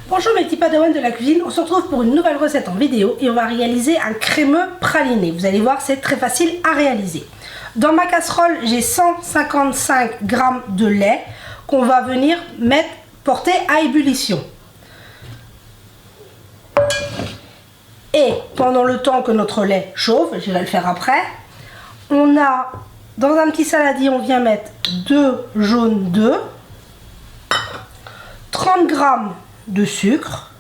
Bonjour mes petits padawans de la cuisine, on se retrouve pour une nouvelle recette en vidéo et on va réaliser un crémeux praliné. Vous allez voir, c'est très facile à réaliser. Dans ma casserole, j'ai 155 g de lait qu'on va venir porter à ébullition. Et pendant le temps que notre lait chauffe, je vais le faire après, on a dans un petit saladier, on vient mettre 2 jaunes d'œufs, 30 g de sucre.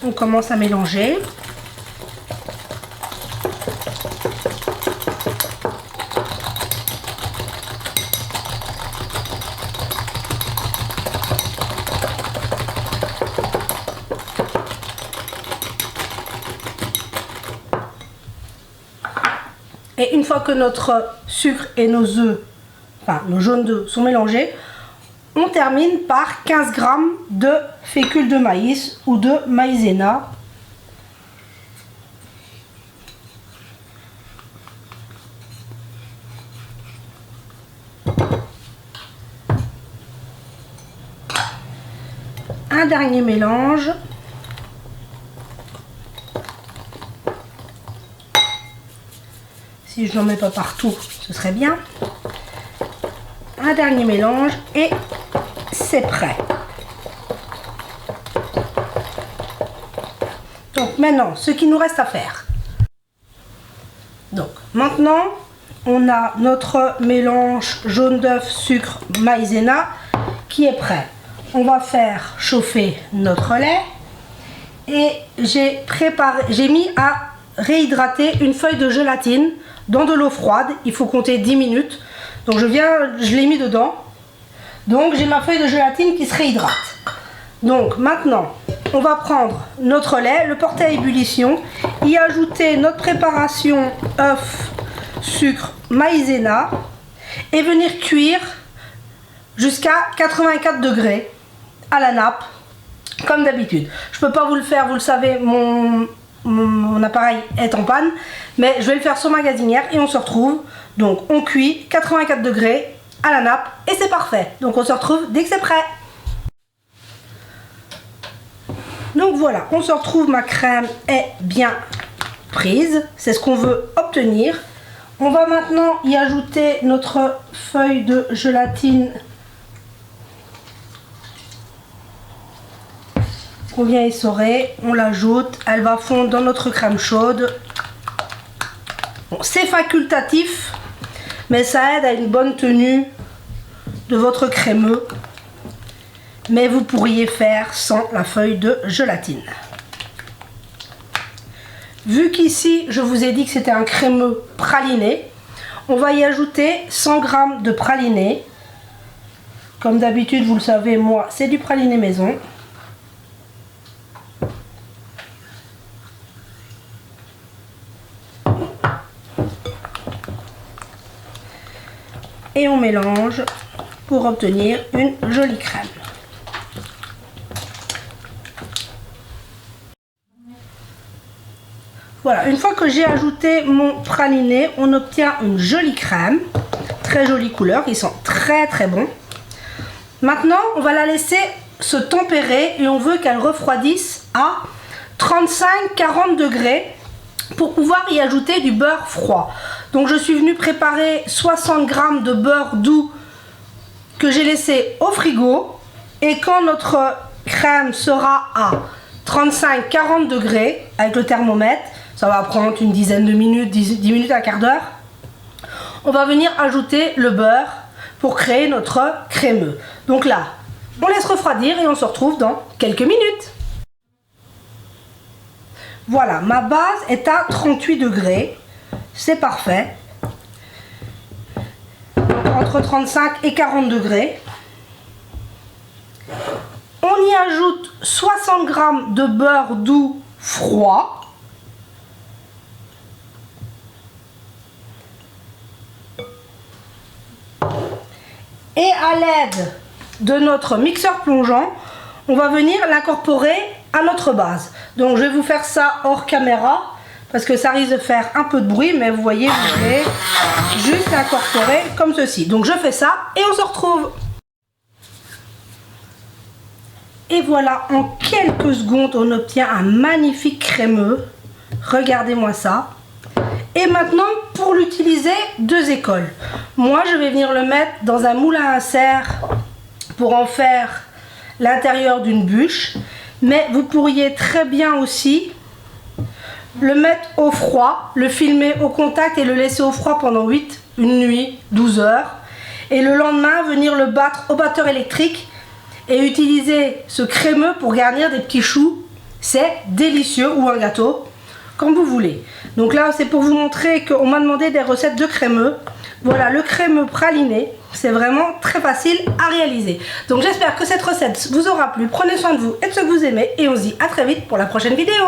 On commence à mélanger. Et une fois que notre sucre et nos œufs, enfin nos jaunes d'œufs sont mélangés, on termine par 15 g de fécule de maïs ou de maïzena. Un dernier mélange. Si je n'en mets pas partout, ce serait bien. Un dernier mélange et c'est prêt. Donc maintenant, ce qu'il nous reste à faire. Donc maintenant, on a notre mélange jaune d'œuf, sucre, maïzena qui est prêt. On va faire chauffer notre lait et j'ai mis à réhydrater une feuille de gélatine dans de l'eau froide. Il faut compter 10 minutes. Donc je l'ai mis dedans. Donc j'ai ma feuille de gélatine qui se réhydrate. Donc maintenant, on va prendre notre lait, le porter à ébullition, y ajouter notre préparation œuf, sucre, maïzena et venir cuire jusqu'à 84 degrés à la nappe, comme d'habitude. Je peux pas vous le faire, vous le savez, mon appareil est en panne, mais je vais le faire sur ma gazinière et on se retrouve. Donc on cuit 84 degrés à la nappe et c'est parfait. Donc on se retrouve dès que c'est prêt. Donc voilà, on se retrouve, ma crème est bien prise, c'est ce qu'on veut obtenir. On va maintenant y ajouter notre feuille de gélatine qu'on vient essorer, on l'ajoute, elle va fondre dans notre crème chaude. Bon, c'est facultatif, mais ça aide à une bonne tenue de votre crémeux. Mais vous pourriez faire sans la feuille de gélatine. Vu qu'ici, je vous ai dit que c'était un crémeux praliné, on va y ajouter 100 g de praliné. Comme d'habitude, vous le savez, moi, c'est du praliné maison. Et on mélange pour obtenir une jolie crème. Voilà, une fois que j'ai ajouté mon praliné, on obtient une jolie crème, très jolie couleur, ils sont très très bons. Maintenant, on va la laisser se tempérer et on veut qu'elle refroidisse à 35-40 degrés pour pouvoir y ajouter du beurre froid. Donc je suis venue préparer 60 g de beurre doux que j'ai laissé au frigo. Et quand notre crème sera à 35-40 degrés avec le thermomètre, ça va prendre une dizaine de minutes, 10 minutes à un quart d'heure, on va venir ajouter le beurre pour créer notre crémeux. Donc là, on laisse refroidir et on se retrouve dans quelques minutes. Voilà, ma base est à 38 degrés. C'est parfait. Donc, entre 35 et 40 degrés. On y ajoute 60 g de beurre doux froid. Et à l'aide de notre mixeur plongeant, on va venir l'incorporer à notre base. Donc je vais vous faire ça hors caméra parce que ça risque de faire un peu de bruit, mais vous voyez, je vais juste incorporer comme ceci. Donc je fais ça et on se retrouve. Et voilà, en quelques secondes, on obtient un magnifique crémeux. Regardez-moi ça. Et maintenant, pour l'utiliser, deux écoles. Moi, je vais venir le mettre dans un moule à insert pour en faire l'intérieur d'une bûche. Mais vous pourriez très bien aussi le mettre au froid, le filmer au contact et le laisser au froid pendant une nuit, 12 heures. Et le lendemain, venir le battre au batteur électrique et utiliser ce crémeux pour garnir des petits choux. C'est délicieux, ou un gâteau, comme vous voulez. Donc là, c'est pour vous montrer qu'on m'a demandé des recettes de crémeux. Voilà, le crémeux praliné, c'est vraiment très facile à réaliser. Donc j'espère que cette recette vous aura plu. Prenez soin de vous et de ceux que vous aimez. Et on se dit à très vite pour la prochaine vidéo.